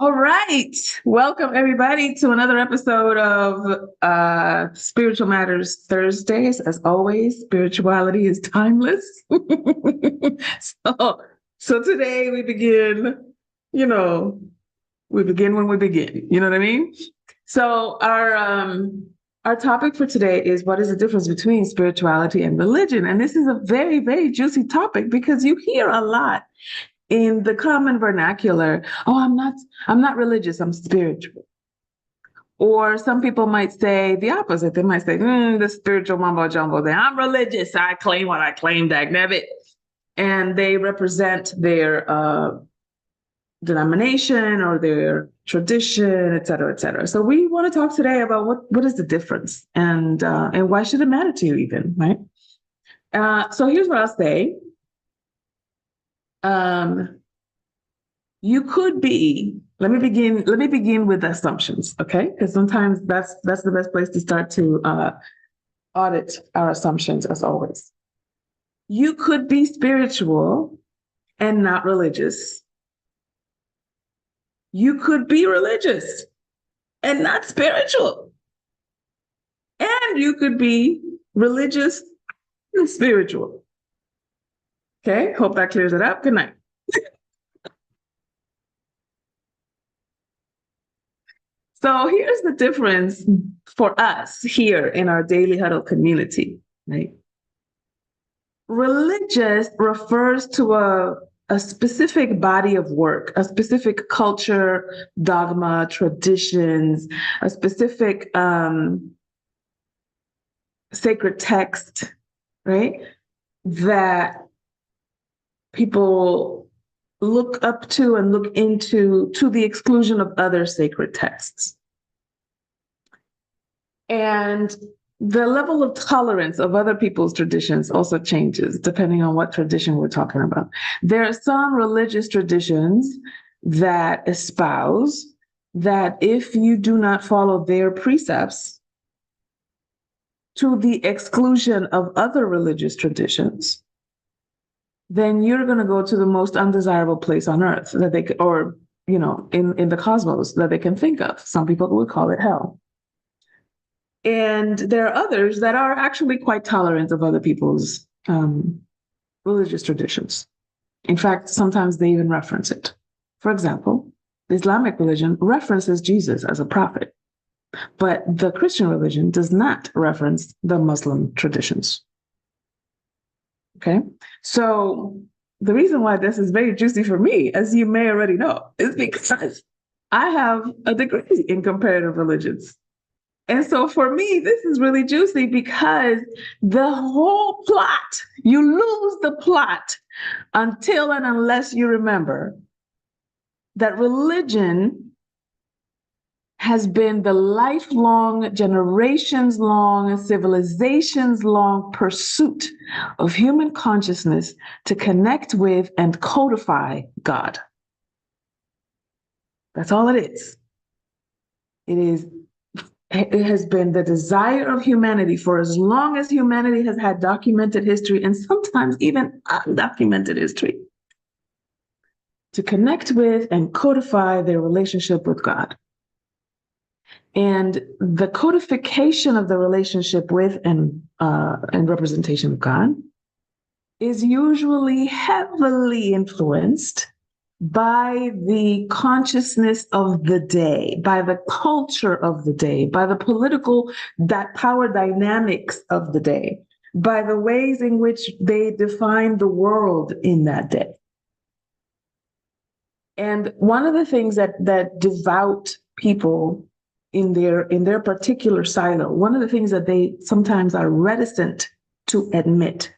All right. Welcome, everybody, to another episode of Spiritual Matters Thursdays. As always, spirituality is timeless. so today we begin, we begin when we begin. You know what I mean? So our topic for today is what is the difference between spirituality and religion? And this is a very, very juicy topic because you hear a lot in the common vernacular, oh, I'm not religious, I'm spiritual. Or some people might say the opposite. They might say, the spiritual mumbo jumbo thing. I'm religious. I claim what I claim, dagnabbit. And they represent their denomination or their tradition, et cetera, et cetera. So we want to talk today about what is the difference and why should it matter to you even, right? So here's what I'll say. You could be, let me begin with assumptions, okay? Because sometimes that's the best place to start to audit our assumptions, as always. You could be spiritual and not religious. You could be religious and not spiritual. And you could be religious and spiritual. Okay, hope that clears it up. Good night. So here's the difference for us here in our daily huddle community, right? Religious refers to a specific body of work, a specific culture, dogma, traditions, a specific sacred text, right? That people look up to and look into to the exclusion of other sacred texts. And the level of tolerance of other people's traditions also changes depending on what tradition we're talking about. There are some religious traditions that espouse that if you do not follow their precepts to the exclusion of other religious traditions, then you're going to go to the most undesirable place on earth that they could, or, in the cosmos that they can think of. Some people would call it hell. And there are others that are actually quite tolerant of other people's religious traditions. In fact, sometimes they even reference it. For example, the Islamic religion references Jesus as a prophet, but the Christian religion does not reference the Muslim traditions. Okay, so the reason why this is very juicy for me, as you may already know, is because I have a degree in comparative religions. And so for me, this is really juicy because the whole plot, you lose the plot until and unless you remember that religion has been the lifelong, generations-long, civilizations-long pursuit of human consciousness to connect with and codify God. That's all it is. It has been the desire of humanity for as long as humanity has had documented history and sometimes even undocumented history to connect with and codify their relationship with God. And the codification of the relationship with and representation of God is usually heavily influenced by the consciousness of the day, by the culture of the day, by the political power dynamics of the day, by the ways in which they define the world in that day. And one of the things that devout people in their particular silo, one of the things that they sometimes are reticent to admit,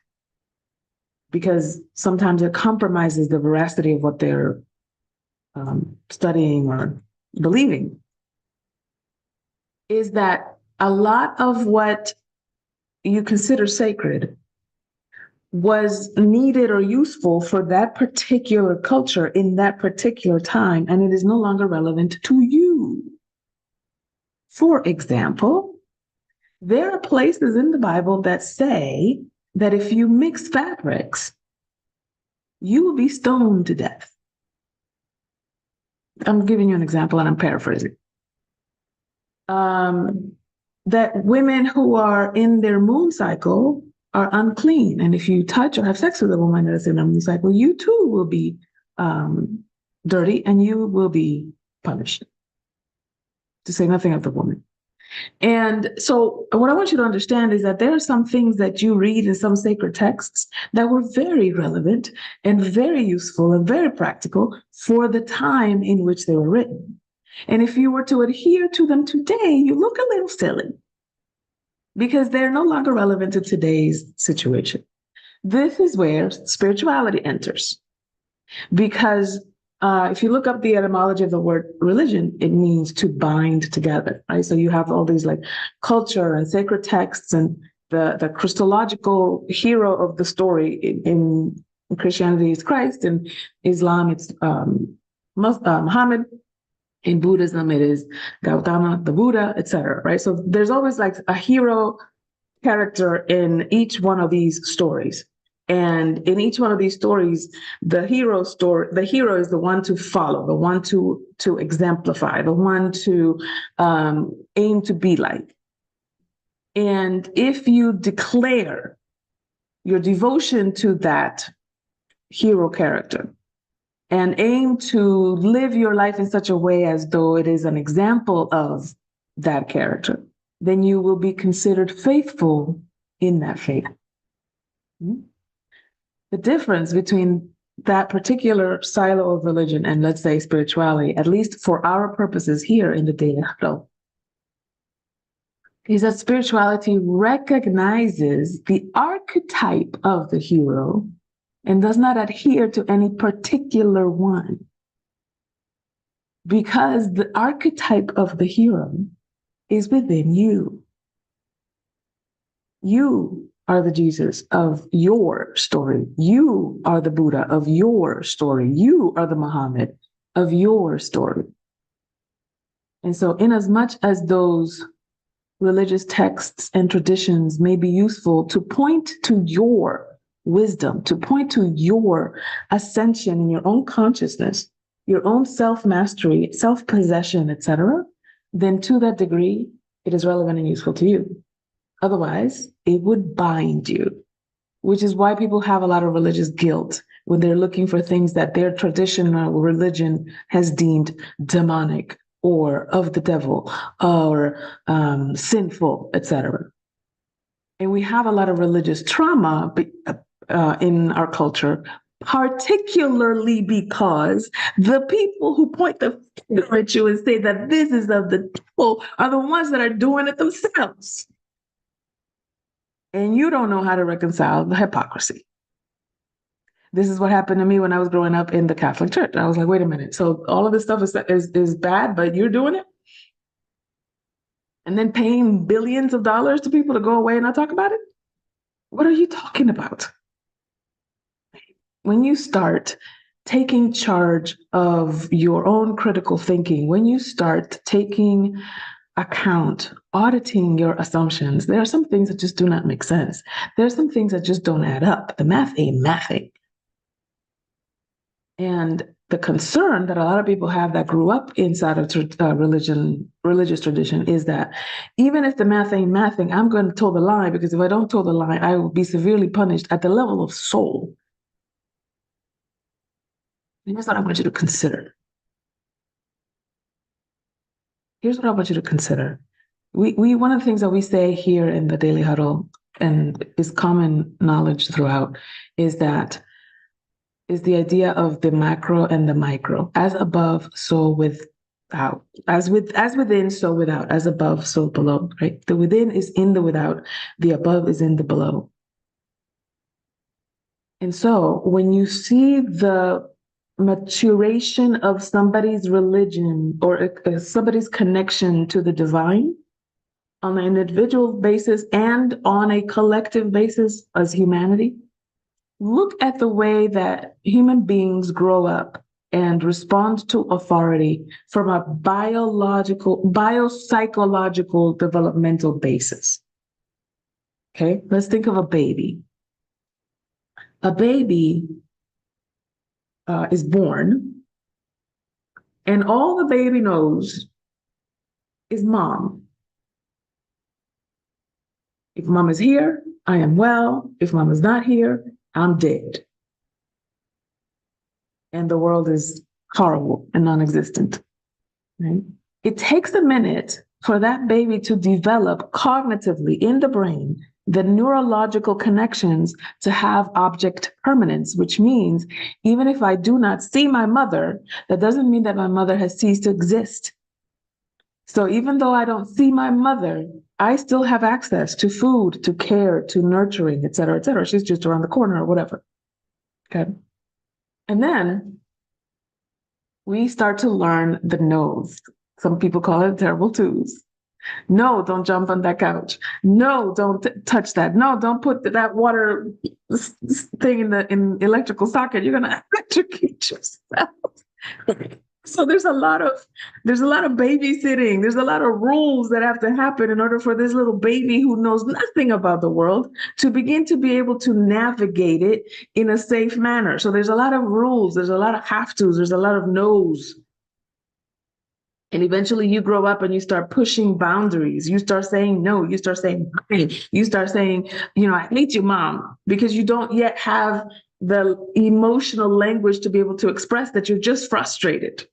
because sometimes it compromises the veracity of what they're studying or believing, is that a lot of what you consider sacred was needed or useful for that particular culture in that particular time, and it is no longer relevant to you. For example, there are places in the Bible that say that if you mix fabrics, you will be stoned to death. I'm giving you an example and I'm paraphrasing. That women who are in their moon cycle are unclean. And if you touch or have sex with a woman that is in a moon cycle, you too will be dirty and you will be punished, to say nothing of the woman. And so what I want you to understand is that there are some things that you read in some sacred texts that were very relevant and very useful and very practical for the time in which they were written. And if you were to adhere to them today, you look a little silly because they're no longer relevant to today's situation. This is where spirituality enters. Because if you look up the etymology of the word religion, it means to bind together, right? So you have all these like culture and sacred texts, and the Christological hero of the story in Christianity is Christ, in Islam it's Muhammad, in Buddhism it is Gautama, the Buddha, etc. Right? So there's always like a hero character in each one of these stories. And in each one of these stories, the hero is the one to follow, the one to exemplify, the one to aim to be like. And if you declare your devotion to that hero character and aim to live your life in such a way as though it is an example of that character, then you will be considered faithful in that faith. The difference between that particular silo of religion and, let's say, spirituality, at least for our purposes here in the Daily Huddle, is that spirituality recognizes the archetype of the hero and does not adhere to any particular one. Because the archetype of the hero is within you. You are the Jesus of your story. You are the Buddha of your story. You are the Muhammad of your story. And so, in as much as those religious texts and traditions may be useful to point to your wisdom, to point to your ascension in your own consciousness, your own self-mastery, self-possession, etc., then to that degree, it is relevant and useful to you. Otherwise, it would bind you, which is why people have a lot of religious guilt when they're looking for things that their traditional religion has deemed demonic or of the devil or sinful, etc. And we have a lot of religious trauma in our culture, particularly because the people who point the finger at you and say that this is of the devil are the ones that are doing it themselves. And you don't know how to reconcile the hypocrisy. This is what happened to me when I was growing up in the Catholic Church. I was like, wait a minute. So all of this stuff is bad, but you're doing it? And then paying billions of dollars to people to go away and not talk about it? What are you talking about? When you start taking charge of your own critical thinking, when you start taking account, auditing your assumptions, there are some things that just do not make sense. There are some things that just don't add up. The math ain't mathing. And the concern that a lot of people have that grew up inside of religious tradition is that even if the math ain't mathing, I'm going to toe the line, because if I don't toe the line, I will be severely punished at the level of soul. And here's what I want you to consider. Here's what I want you to consider. We one of the things that we say here in the Daily Huddle, and is common knowledge throughout, is the idea of the macro and the micro. As above, so without. As within, so without. As above, so below. Right? The within is in the without. The above is in the below. And so when you see the maturation of somebody's religion or somebody's connection to the divine on an individual basis and on a collective basis as humanity, look at the way that human beings grow up and respond to authority from a biopsychological developmental basis. Okay, let's think of a baby. A baby is born, And all the baby knows is mom. If mom is here, I am well. If mom is not here, I'm dead. And the world is horrible and non-existent. Right? It takes a minute for that baby to develop cognitively in the brain the neurological connections to have object permanence, which means even if I do not see my mother, that doesn't mean that my mother has ceased to exist. So even though I don't see my mother, I still have access to food, to care, to nurturing, et cetera, et cetera. She's just around the corner or whatever. Okay. And then we start to learn the no's. Some people call it terrible twos. No, don't jump on that couch. No, don't touch that. No, don't put that water thing in the electrical socket. You're gonna electrocute yourself. So there's a lot of babysitting. There's a lot of rules that have to happen in order for this little baby who knows nothing about the world to begin to be able to navigate it in a safe manner. So there's a lot of rules. There's a lot of have tos. There's a lot of no's. And eventually you grow up and you start pushing boundaries. You start saying no. You start saying fine. You start saying, I hate you, mom, because you don't yet have the emotional language to be able to express that you're just frustrated.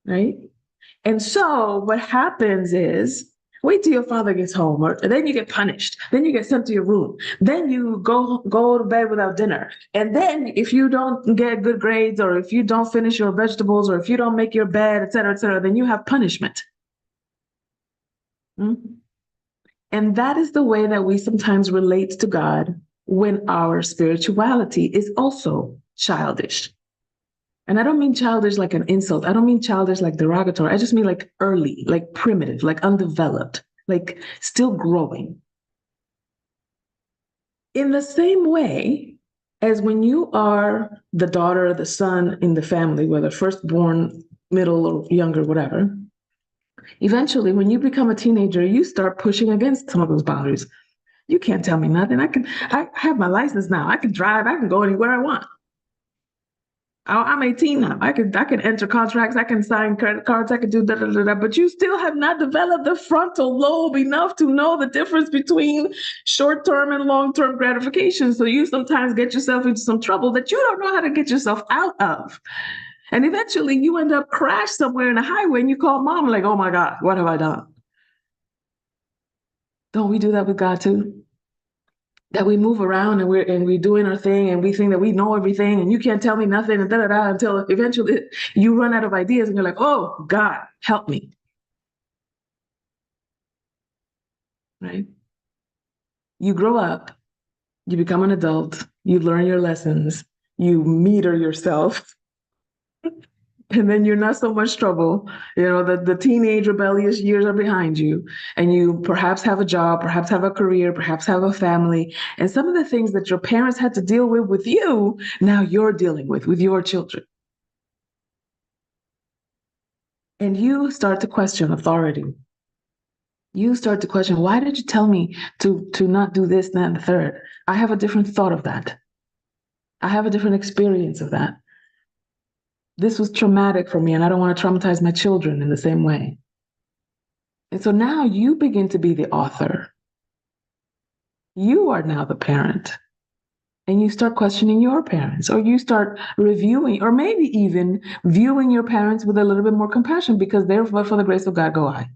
Right? And so what happens is, wait till your father gets home, or then you get punished. Then you get sent to your room. Then you go to bed without dinner. And then if you don't get good grades, or if you don't finish your vegetables, or if you don't make your bed, et cetera, then you have punishment. And that is the way that we sometimes relate to God when our spirituality is also childish. And I don't mean childish like an insult. I don't mean childish like derogatory. I just mean like early, like primitive, like undeveloped, like still growing. In the same way as when you are the daughter, the son in the family, whether firstborn, middle, or younger, whatever, eventually when you become a teenager, you start pushing against some of those boundaries. You can't tell me nothing. I have my license now. I can drive. I can go anywhere I want. I'm 18 now. I can enter contracts. I can sign credit cards. I can do da. But you still have not developed the frontal lobe enough to know the difference between short-term and long-term gratification. So you sometimes get yourself into some trouble that you don't know how to get yourself out of. And eventually you end up crashed somewhere in a highway and you call mom like, oh my God, what have I done? Don't we do that with God too? That we move around and we're doing our thing and we think that we know everything and you can't tell me nothing and until eventually you run out of ideas and you're like, oh God, help me. Right? You grow up, you become an adult, you learn your lessons, you meter yourself, and then you're not so much trouble. The teenage rebellious years are behind you, and you perhaps have a job, perhaps have a career, perhaps have a family. And some of the things that your parents had to deal with you, now you're dealing with your children. And you start to question authority. You start to question, why did you tell me to not do this, that, and the third? I have a different thought of that. I have a different experience of that. This was traumatic for me, and I don't want to traumatize my children in the same way. And so now you begin to be the author. You are now the parent. And you start questioning your parents, or you start reviewing, or maybe even viewing your parents with a little bit more compassion, because therefore, for the grace of God, go I.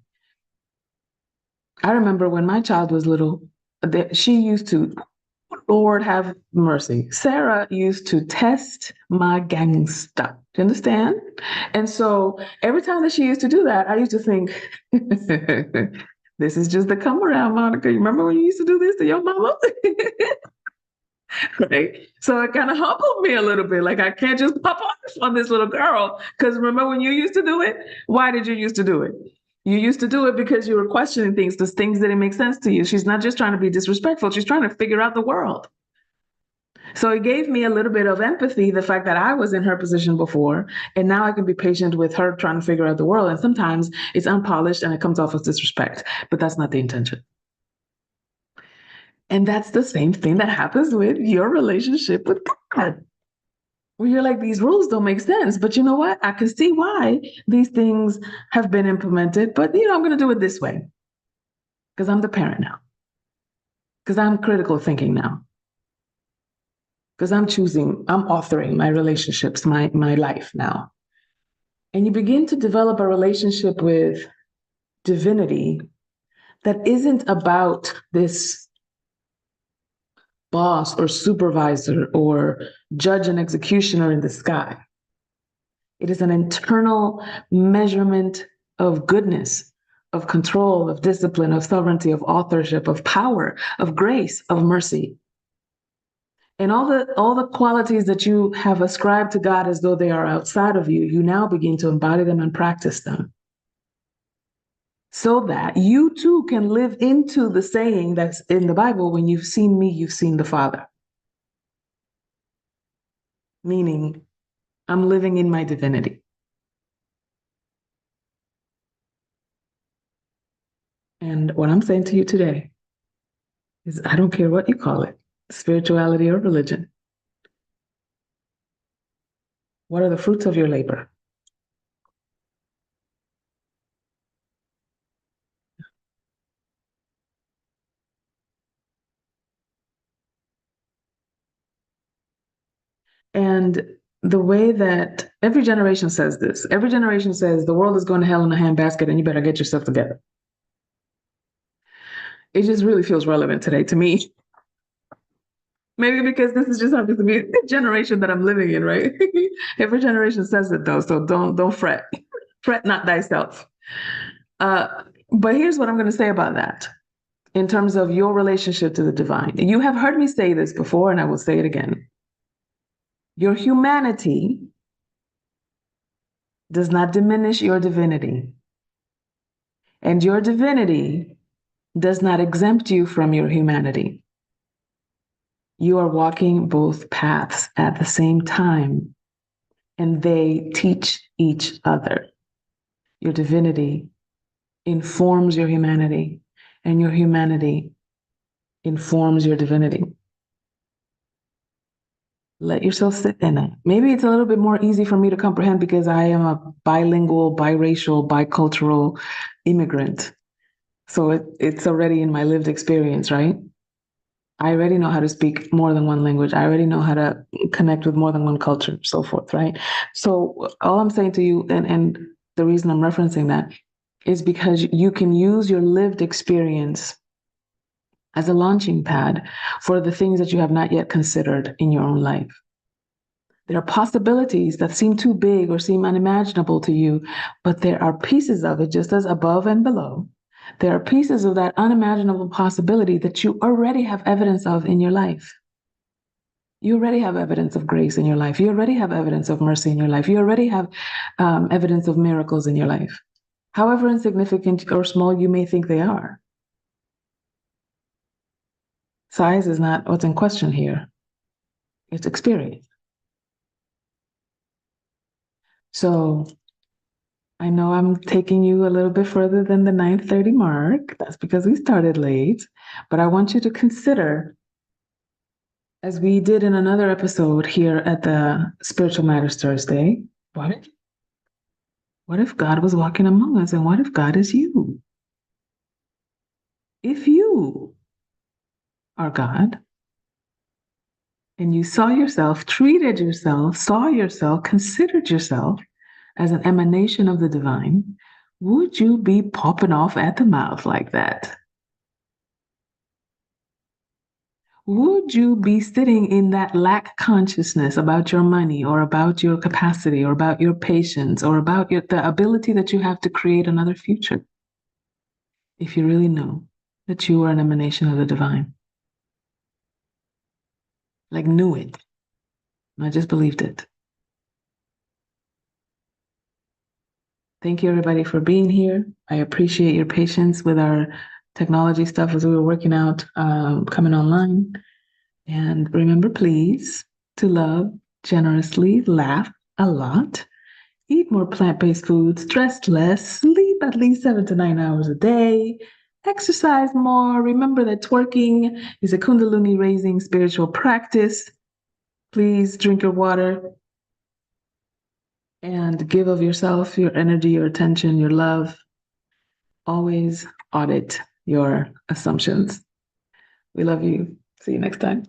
I remember when my child was little, she used to, Lord have mercy, Sarah used to test my gangsta. Do you understand? And so every time that she used to do that, I used to think, this is just the come around, Monica. You remember when you used to do this to your mama? Right? So it kind of humbled me a little bit. Like, I can't just pop off on this little girl. Because remember when you used to do it? Why did you used to do it? You used to do it because you were questioning things, because things didn't make sense to you. She's not just trying to be disrespectful. She's trying to figure out the world. So it gave me a little bit of empathy, the fact that I was in her position before, and now I can be patient with her trying to figure out the world. And sometimes it's unpolished and it comes off as disrespect, but that's not the intention. And that's the same thing that happens with your relationship with God. Well, you're like, these rules don't make sense, but you know what? I can see why these things have been implemented, but I'm going to do it this way because I'm the parent now, because I'm critical thinking now, because I'm authoring my relationships, my life now. And you begin to develop a relationship with divinity that isn't about this boss or supervisor or judge and executioner in the sky. It is an internal measurement of goodness, of control, of discipline, of sovereignty, of authorship, of power, of grace, of mercy. And all the qualities that you have ascribed to God as though they are outside of you, you now begin to embody them and practice them, so that you too can live into the saying that's in the Bible, when you've seen me, you've seen the Father. Meaning, I'm living in my divinity. And what I'm saying to you today is, I don't care what you call it, spirituality or religion. What are the fruits of your labor? And the way that every generation says this, every generation says the world is going to hell in a handbasket and you better get yourself together. It just really feels relevant today to me. Maybe because this is just happens to be the generation that I'm living in, right? Every generation says it though, so don't fret. Fret not thyself. Uh, but here's what I'm going to say about that in terms of your relationship to the divine. You have heard me say this before, and I will say it again. Your humanity does not diminish your divinity, and your divinity does not exempt you from your humanity. You are walking both paths at the same time, and they teach each other. Your divinity informs your humanity, and your humanity informs your divinity. Let yourself sit in it. Maybe it's a little bit more easy for me to comprehend because I am a bilingual, biracial, bicultural immigrant. So it's already in my lived experience, right? I already know how to speak more than one language. I already know how to connect with more than one culture, so forth, right? So all I'm saying to you, and the reason I'm referencing that is because you can use your lived experience as a launching pad for the things that you have not yet considered in your own life. There are possibilities that seem too big or seem unimaginable to you, but there are pieces of it, just as above and below. There are pieces of that unimaginable possibility that you already have evidence of in your life. You already have evidence of grace in your life. You already have evidence of mercy in your life. You already have evidence of miracles in your life, however insignificant or small you may think they are. Size is not what's in question here. It's experience. So I know I'm taking you a little bit further than the 9:30 mark. That's because we started late. But I want you to consider, as we did in another episode here at the Spiritual Matters Thursday, what if God was walking among us, and what if God is you? If you are God and you saw yourself, treated yourself, saw yourself, considered yourself as an emanation of the divine, would you be popping off at the mouth like that? Would you be sitting in that lack consciousness about your money or about your capacity or about your patience or about the ability that you have to create another future if you really know that you are an emanation of the divine? Like, knew it, not just believed it. Thank you, everybody, for being here. I appreciate your patience with our technology stuff as we were working out coming online. And remember, please, to love generously, laugh a lot, eat more plant-based foods, stress less, sleep at least 7 to 9 hours a day, exercise more. Remember that twerking is a Kundalini raising spiritual practice. Please drink your water. and give of yourself, your energy, your attention, your love. Always audit your assumptions. We love you. See you next time.